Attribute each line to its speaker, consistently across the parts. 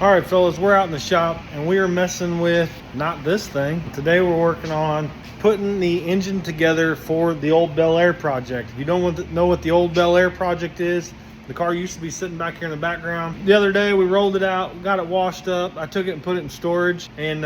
Speaker 1: All right, fellas, we're out in the shop and we are messing with not this thing. Today we're working on putting the engine together for the old Bel Air project. If you don't know what the old Bel Air project is, the car used to be sitting back here in the background. The other day we rolled it out, got it washed up. I took it and put it in storage and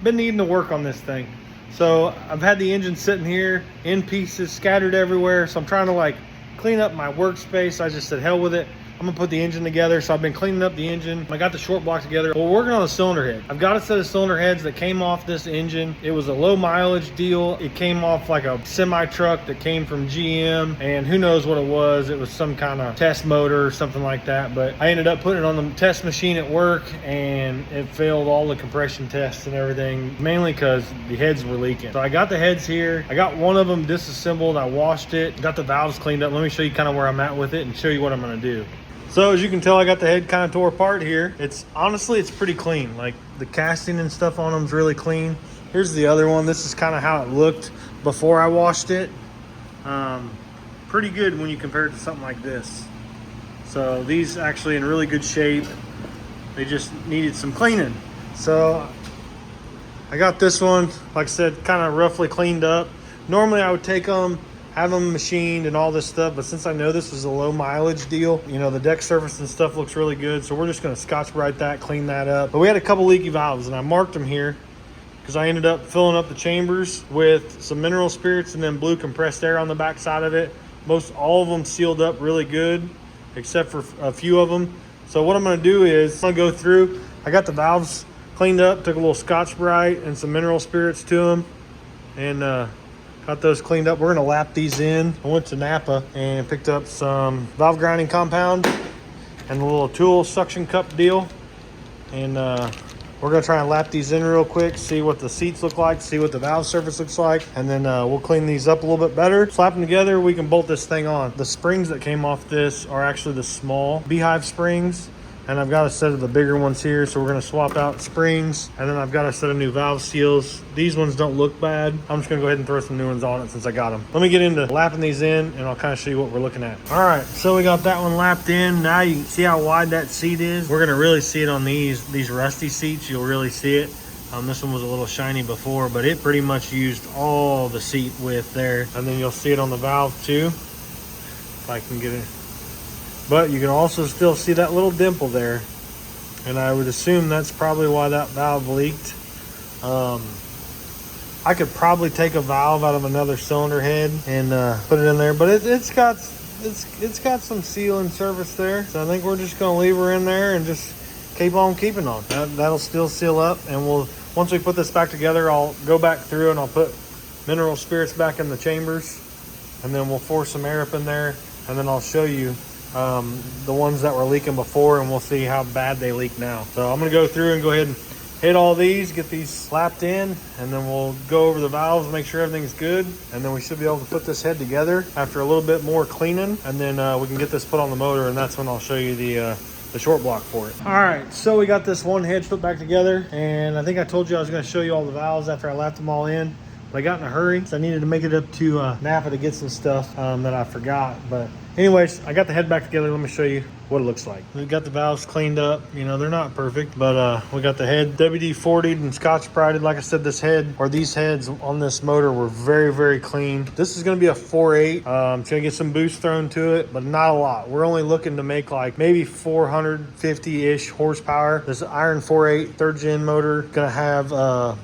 Speaker 1: been needing to work on this thing. So I've had the engine sitting here in pieces, scattered everywhere. So I'm trying to like clean up my workspace. I just said, hell with it. I'm gonna put the engine together. So I've been cleaning up the engine. I got the short block together. We're working on the cylinder head. I've got a set of cylinder heads that came off this engine. It was a low mileage deal. It came off like a semi truck that came from GM, and who knows what it was. It was some kind of test motor or something like that. But I ended up putting it on the test machine at work and it failed all the compression tests and everything, mainly because the heads were leaking. So I got the heads here. I got one of them disassembled. I washed it, got the valves cleaned up. Let me show you kind of where I'm at with it and show you what I'm gonna do. So as you can tell, I got the head kind of tore apart here. Honestly, it's pretty clean. Like the casting and stuff on them is really clean. Here's the other one. This is kind of how it looked before I washed it. Pretty good when you compare it to something like this. So these actually in really good shape. They just needed some cleaning. So I got this one, like I said, kind of roughly cleaned up. Normally I would take them, have them machined and all this stuff, but since I know this is a low mileage deal, you know, the deck surface and stuff looks really good, so we're just going to Scotch-Brite that, clean that up. But we had a couple leaky valves and I marked them here because I ended up filling up the chambers with some mineral spirits and then blue compressed air on the back side of it. Most all of them sealed up really good except for a few of them. So what I'm going to do is I'm going to go through, I got the valves cleaned up, took a little Scotch-Brite and some mineral spirits to them, and got those cleaned up. We're gonna lap these in. I went to Napa and picked up some valve grinding compound and a little tool suction cup deal. And we're gonna try and lap these in real quick, see what the seats look like, see what the valve surface looks like, and then we'll clean these up a little bit better. Slap them together, we can bolt this thing on. The springs that came off this are actually the small beehive springs, and I've got a set of the bigger ones here, so we're gonna swap out springs, and then I've got a set of new valve seals. These ones don't look bad. I'm just gonna go ahead and throw some new ones on it since I got them. Let me get into lapping these in, and I'll kind of show you what we're looking at. All right, so we got that one lapped in. Now you can see how wide that seat is. We're gonna really see it on these rusty seats. You'll really see it. This one was a little shiny before, but it pretty much used all the seat width there. And then you'll see it on the valve too, if I can get it. But you can also still see that little dimple there. And I would assume that's probably why that valve leaked. I could probably take a valve out of another cylinder head and put it in there, but it's got some seal and surface there. So I think we're just gonna leave her in there and just keep on keeping on. That'll still seal up, and once we put this back together, I'll go back through and I'll put mineral spirits back in the chambers, and then we'll force some air up in there, and then I'll show you the ones that were leaking before, and we'll see how bad they leak now. So I'm gonna go through and go ahead and hit all these, get these slapped in, and then we'll go over the valves, make sure everything's good, and then we should be able to put this head together after a little bit more cleaning, and then we can get this put on the motor, and that's when I'll show you the short block for it. All right, so we got this one head put back together, and I think I told you I was gonna show you all the valves after I lapped them all in, but I got in a hurry, so I needed to make it up to Napa to get some stuff that I forgot. But anyways, I got the head back together. Let me show you what it looks like. We've got the valves cleaned up. You know, they're not perfect, but we got the head WD-40'd and Scotch-Brited. Like I said, this head, or these heads on this motor were very, very clean. This is gonna be a 4.8. It's gonna get some boost thrown to it, but not a lot. We're only looking to make like maybe 450-ish horsepower. This iron 4.8 third gen motor gonna have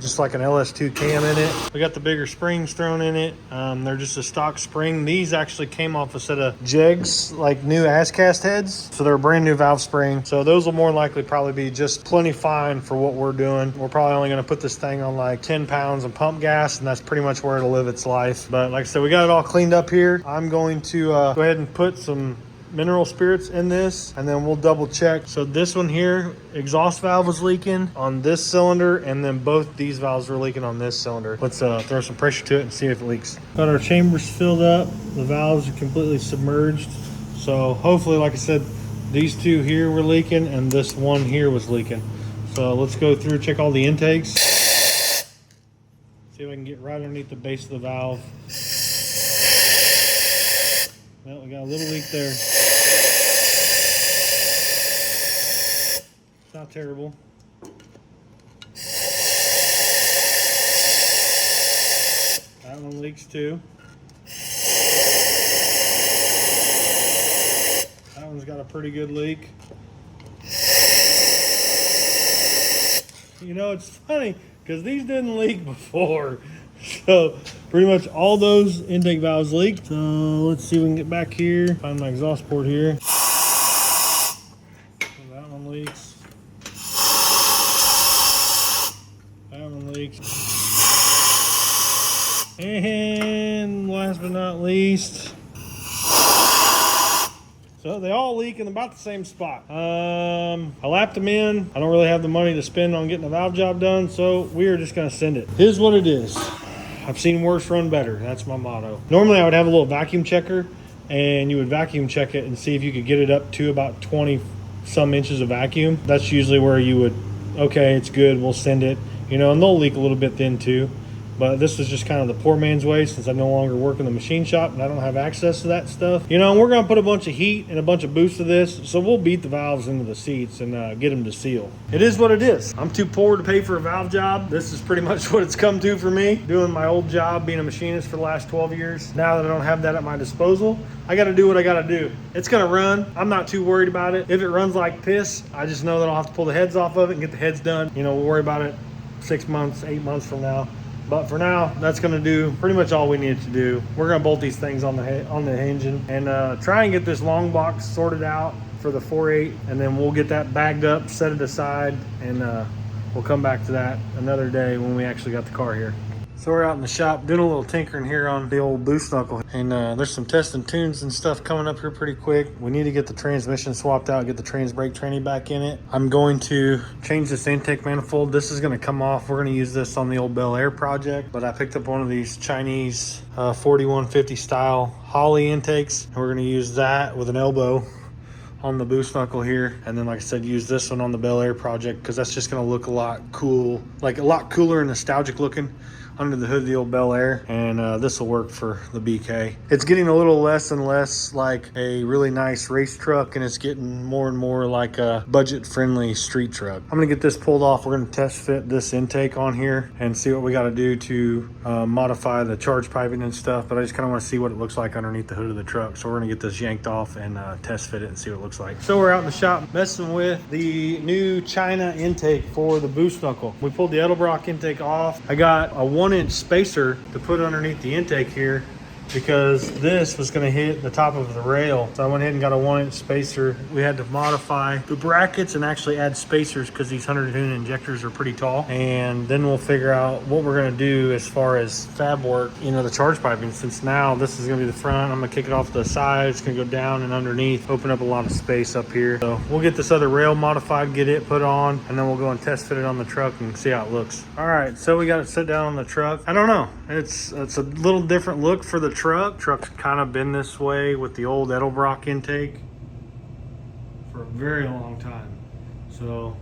Speaker 1: just like an LS2 cam in it. We got the bigger springs thrown in it. They're just a stock spring. These actually came off a set of Jegs, like new Ascast heads. So they're a brand new valve spring. So those will more likely probably be just plenty fine for what we're doing. We're probably only gonna put this thing on like 10 pounds of pump gas, and that's pretty much where it'll live its life. But like I said, we got it all cleaned up here. I'm going to go ahead and put some mineral spirits in this, and then we'll double check. So this one here, exhaust valve was leaking on this cylinder, and then both these valves were leaking on this cylinder. Let's throw some pressure to it and see if it leaks. Got our chambers filled up. The valves are completely submerged. So hopefully, like I said, these two here were leaking and this one here was leaking. So let's go through, check all the intakes. See if I can get right underneath the base of the valve. Well, we got a little leak there. It's not terrible. That one leaks too. That one's got a pretty good leak. You know, it's funny because these didn't leak before. So pretty much all those intake valves leaked. So let's see if we can get back here. Find my exhaust port here. So that one leaks. That one leaks. And last but not least, so they all leak in about the same spot. I lapped them in. I don't really have the money to spend on getting a valve job done, so we are just gonna send it. Here's what it is. I've seen worse run better. That's my motto. Normally I would have a little vacuum checker and you would vacuum check it and see if you could get it up to about 20 some inches of vacuum. That's usually where you would, okay, it's good, we'll send it. You know, and they'll leak a little bit then too. But this is just kind of the poor man's way since I no longer work in the machine shop and I don't have access to that stuff. You know, and we're gonna put a bunch of heat and a bunch of boost to this, so we'll beat the valves into the seats and get them to seal. It is what it is. I'm too poor to pay for a valve job. This is pretty much what it's come to for me. Doing my old job, being a machinist for the last 12 years. Now that I don't have that at my disposal, I gotta do what I gotta do. It's gonna run. I'm not too worried about it. If it runs like piss, I just know that I'll have to pull the heads off of it and get the heads done. You know, we'll worry about it 6 months, 8 months from now. But for now, that's gonna do pretty much all we need to do. We're gonna bolt these things on the engine and try and get this long box sorted out for the 4.8, and then we'll get that bagged up, set it aside, and we'll come back to that another day when we actually got the car here. So we're out in the shop doing a little tinkering here on the old boost knuckle, and there's some testing tunes and stuff coming up here pretty quick. We need to get the transmission swapped out, get the trans brake tranny back in it. I'm going to change this intake manifold. This is going to come off. We're going to use this on the old Bel Air project, but I picked up one of these Chinese 4150 style Holley intakes, and we're going to use that with an elbow on the boost knuckle here, and then like I said, use this one on the Bel Air project because that's just going to look a lot cool, like a lot cooler and nostalgic looking under the hood of the old Bel Air, and this will work for the BK. It's getting a little less and less like a really nice race truck, and it's getting more and more like a budget-friendly street truck. I'm gonna get this pulled off. We're gonna test fit this intake on here and see what we gotta do to modify the charge piping and stuff, but I just kinda wanna see what it looks like underneath the hood of the truck. So we're gonna get this yanked off and test fit it and see what it looks like. So we're out in the shop messing with the new China intake for the boost knuckle. We pulled the Edelbrock intake off. I got a 1-inch spacer to put underneath the intake here because this was going to hit the top of the rail. So I went ahead and got a 1-inch spacer. We had to modify the brackets and actually add spacers because these 100-tune injectors are pretty tall. And then we'll figure out what we're going to do as far as fab work, you know, the charge piping. Since now this is going to be the front, I'm going to kick it off to the side. It's going to go down and underneath, open up a lot of space up here. So we'll get this other rail modified, get it put on, and then we'll go and test fit it on the truck and see how it looks. All right, so we got it set down on the truck. I don't know. It's a little different look for the truck. Truck's kind of been this way with the old Edelbrock intake for a very long time. So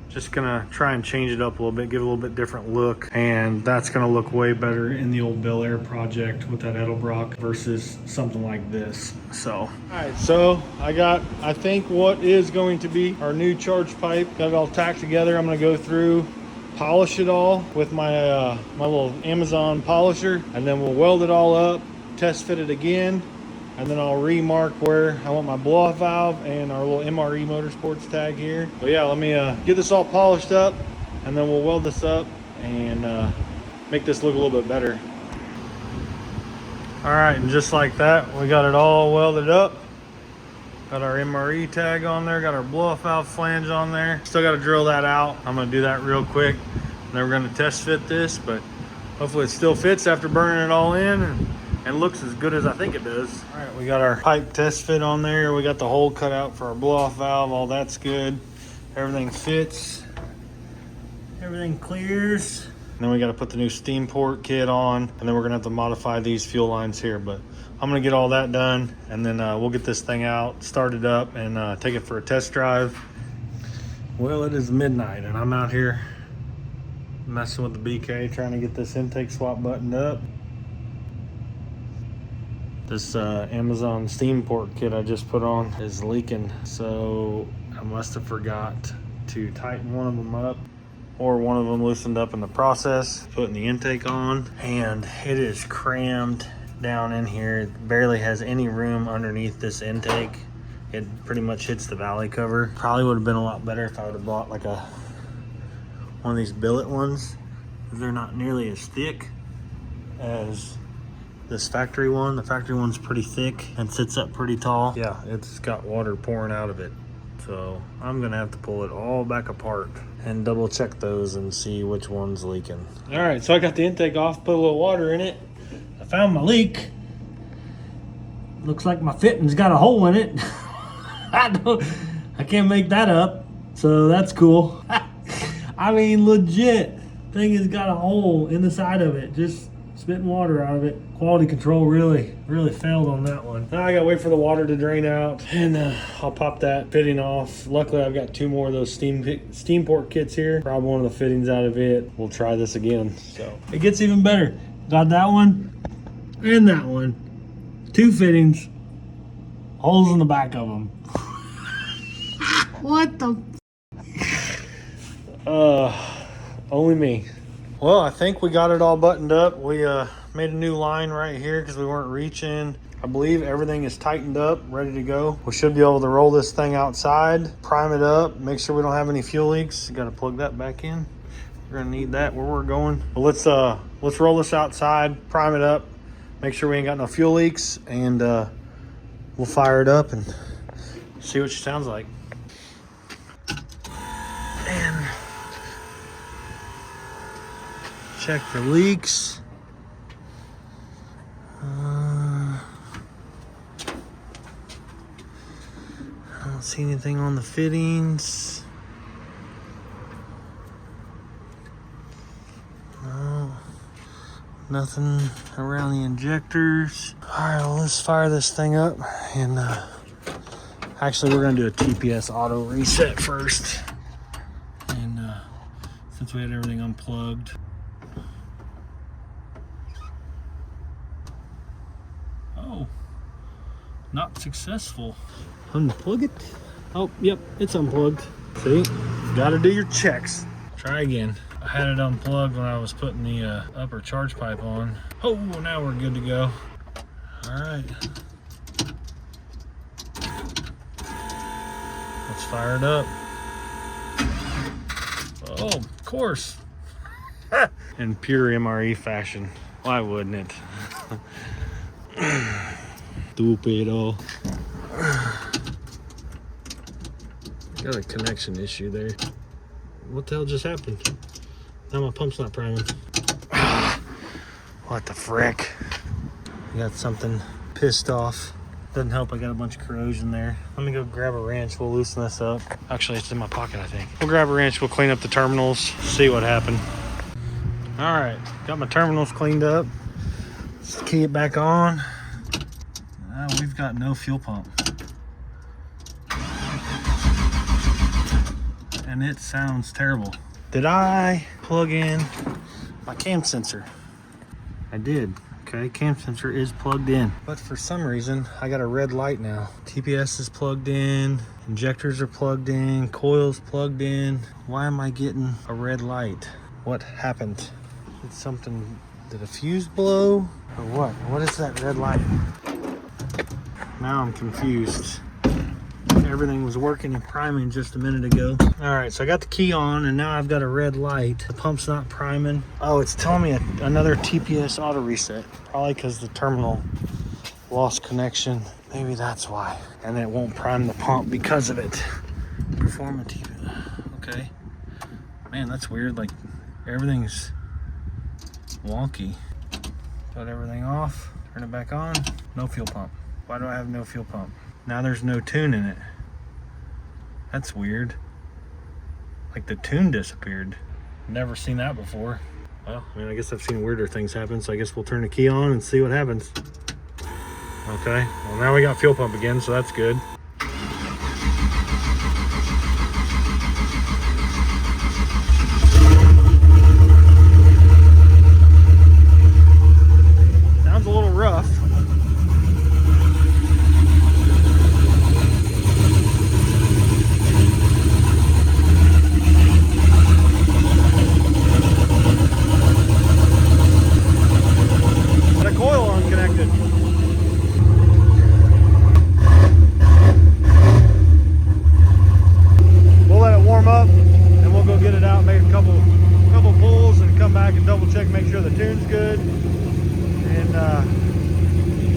Speaker 1: just gonna try and change it up a little bit, give it a little bit different look, and that's gonna look way better in the old Bel Air project with that Edelbrock versus something like this. So, all right, so I think what is going to be our new charge pipe. Got it all tacked together. I'm gonna go through, polish it all with my my little Amazon polisher, and then we'll weld it all up, test fit it again, and then I'll remark where I want my blow-off valve and our little MRE Motorsports tag here. So yeah, let me get this all polished up, and then we'll weld this up and make this look a little bit better. All right, and just like that, we got it all welded up. Got our MRE tag on there, got our blow-off valve flange on there. Still got to drill that out. I'm going to do that real quick. And then we're going to test fit this, but hopefully it still fits after burning it all in and looks as good as I think it does. All right, we got our pipe test fit on there. We got the hole cut out for our blow-off valve. All that's good. Everything fits. Everything clears. And then we got to put the new steam port kit on, and then we're going to have to modify these fuel lines here, but I'm going to get all that done, and then we'll get this thing out, start it up, and take it for a test drive. Well, it is midnight, and I'm out here messing with the BK, trying to get this intake swap buttoned up. This Amazon steam port kit I just put on is leaking, so I must have forgot to tighten one of them up, or one of them loosened up in the process, putting the intake on, and it is crammed down in here. It barely has any room underneath this intake. It pretty much hits the valley cover. Probably would have been a lot better if I would have bought like one of these billet ones. They're not nearly as thick as this factory one. The factory one's pretty thick and sits up pretty tall. Yeah, it's got water pouring out of it. So I'm gonna have to pull it all back apart and double check those and see which one's leaking. All right, so I got the intake off, put a little water in it. I found my leak. Looks like my fitting's got a hole in it. I can't make that up, so that's cool. I mean, legit, thing has got a hole in the side of it, just spitting water out of it. Quality control really failed on that one. Now I gotta wait for the water to drain out, and I'll pop that fitting off. Luckily, I've got 2 more of those steam port kits here. Probably one of the fittings out of it. We'll try this again. So it gets even better. Got that one and that one. 2 fittings, holes in the back of them. What the? Only me. Well, I think we got it all buttoned up. We made a new line right here because we weren't reaching. I believe everything is tightened up, ready to go. We should be able to roll this thing outside, prime it up, make sure we don't have any fuel leaks. Got to plug that back in. We're gonna need that where we're going. But let's roll this outside, prime it up, make sure we ain't got no fuel leaks, and we'll fire it up and see what she sounds like. And check for leaks. I don't see anything on the fittings. No, nothing around the injectors. All right, well, let's fire this thing up, and actually we're gonna do a TPS auto reset first. And since we had everything unplugged. Oh, not successful. Unplug it. Oh, yep, it's unplugged. See, gotta do your checks. Try again. I had it unplugged when I was putting the upper charge pipe on. Oh, now we're good to go. All right. Let's fire it up. Oh, of course. In pure MRE fashion. Why wouldn't it? Stupido. Got a connection issue there. What the hell just happened? Now my pump's not priming. What the frick? I got something pissed off. Doesn't help, I got a bunch of corrosion there. Let me go grab a wrench, we'll loosen this up. Actually, it's in my pocket, I think. We'll grab a wrench, we'll clean up the terminals, see what happened. All right, got my terminals cleaned up. Let's key it back on. We've got no fuel pump. And it sounds terrible. Did I plug in my cam sensor? I did. Okay, cam sensor is plugged in. But for some reason, I got a red light now. TPS is plugged in, injectors are plugged in, coils plugged in. Why am I getting a red light? What happened? Did something, did a fuse blow? Or what? What is that red light? Now I'm confused. Everything was working and priming just a minute ago. All right, so I got the key on and now I've got a red light. The pump's not priming. Oh, it's telling me another TPS auto reset. Probably because the terminal lost connection. Maybe that's why. And it won't prime the pump because of it. Perform a TPS. Okay. Man, that's weird. Like everything's wonky. Shut everything off. Turn it back on. No fuel pump. Why do I have no fuel pump? Now there's no tune in it. That's weird. Like the tune disappeared. Never seen that before. Well, I mean, I guess I've seen weirder things happen, so I guess we'll turn the key on and see what happens. Okay, well now we got fuel pump again, so that's good. Sounds a little rough. can double check, make sure the tune's good, and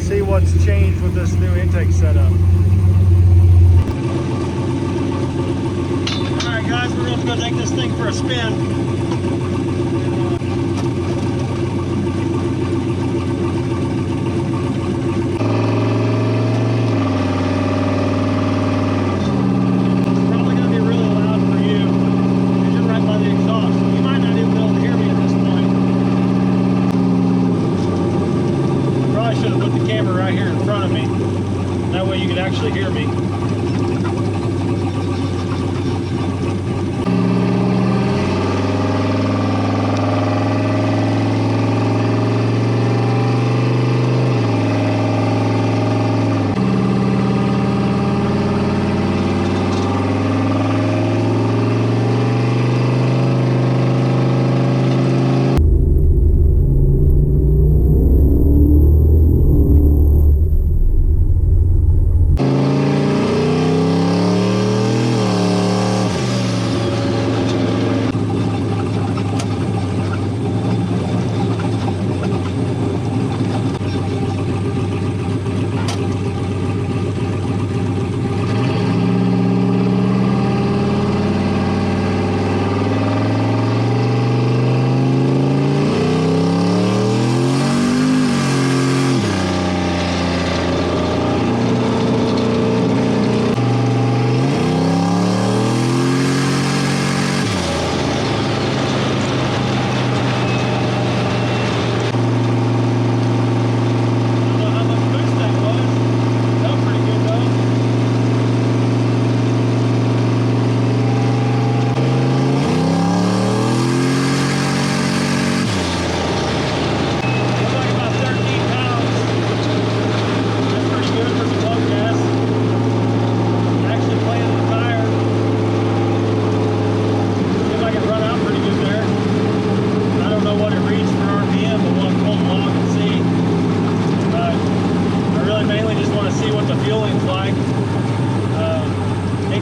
Speaker 1: see what's changed with this new intake setup. All right, guys, we're going to go take this thing for a spin. Right here in front of me. That way you can actually hear me.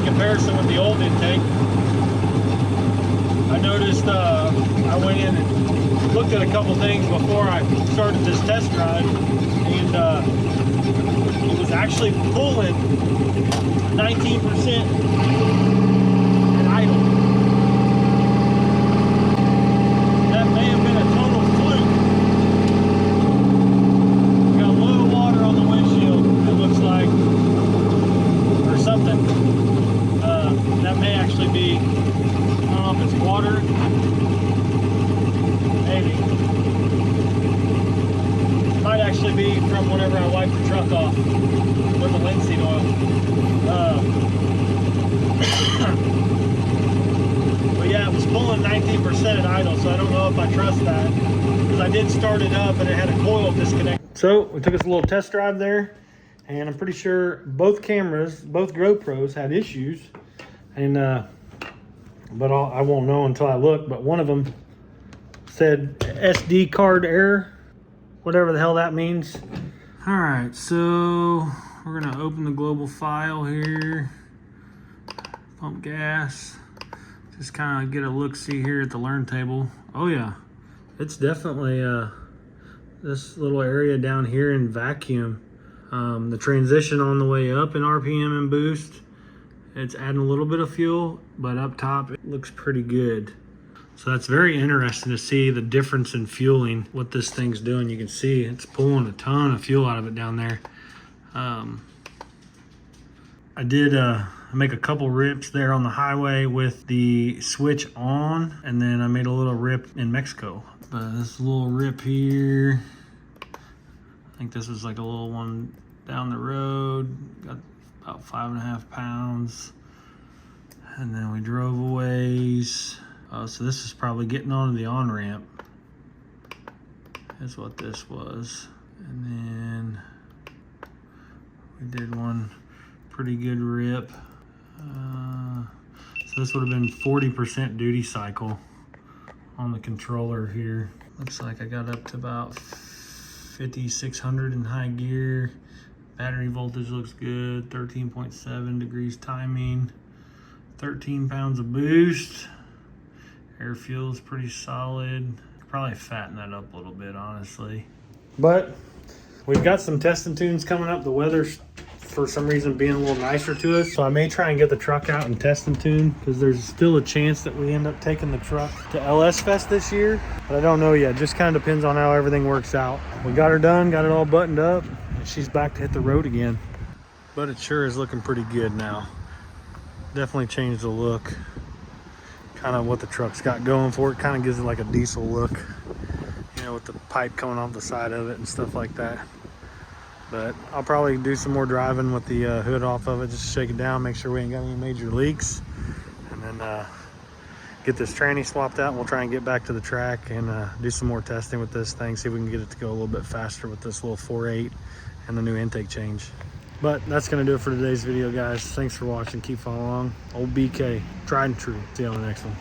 Speaker 1: Comparison with the old intake. I noticed I went in and looked at a couple things before I started this test drive, and it was actually pulling 19% at idle. That may have been a total fluke. We got low water on the windshield, it looks like, or something. That may actually be, I don't know if it's water, maybe. Might actually be from whenever I wiped the truck off with the linseed oil. But yeah, it was pulling 19% at idle, so I don't know if I trust that, because I did start it up and it had a coil disconnect. So we took us a little test drive there, and I'm pretty sure both cameras, both GoPros, had issues. And but I won't know until I look, but one of them said SD card error, whatever the hell that means. All right, so we're gonna open the global file here, pump gas, just kind of get a look-see here at the learn table. Oh yeah, it's definitely this little area down here in vacuum. The transition on the way up in RPM and boost, it's adding a little bit of fuel, but up top it looks pretty good. So that's very interesting to see the difference in fueling, what this thing's doing. You can see it's pulling a ton of fuel out of it down there. I did make a couple rips there on the highway with the switch on, and then I made a little rip in Mexico. But this little rip here, I think this was like a little one down the road, got about 5.5 pounds, and then we drove a ways. So this is probably getting onto the on-ramp. That's what this was. And then we did one pretty good rip. So this would have been 40% duty cycle on the controller here. Looks like I got up to about 5,600 in high gear. Battery voltage looks good, 13.7 degrees timing, 13 pounds of boost. Air fuel is pretty solid. Probably fatten that up a little bit, honestly. But we've got some testing tunes coming up. The weather's for some reason being a little nicer to us, so I may try and get the truck out and test and tune, because there's still a chance that we end up taking the truck to LS Fest this year, but I don't know yet. Just kind of depends on how everything works out. We got her done, got it all buttoned up, and she's back to hit the road again. But it sure is looking pretty good now. Definitely changed the look. Kind of what the truck's got going for it. Kind of gives it like a diesel look, you know, with the pipe coming off the side of it and stuff like that. But I'll probably do some more driving with the hood off of it, just to shake it down, make sure we ain't got any major leaks, and then get this tranny swapped out, and we'll try and get back to the track and do some more testing with this thing, see if we can get it to go a little bit faster with this little 4.8 and the new intake change. But that's gonna do it for today's video, guys. Thanks for watching. Keep following along. Old BK, tried and true. See you on the next one.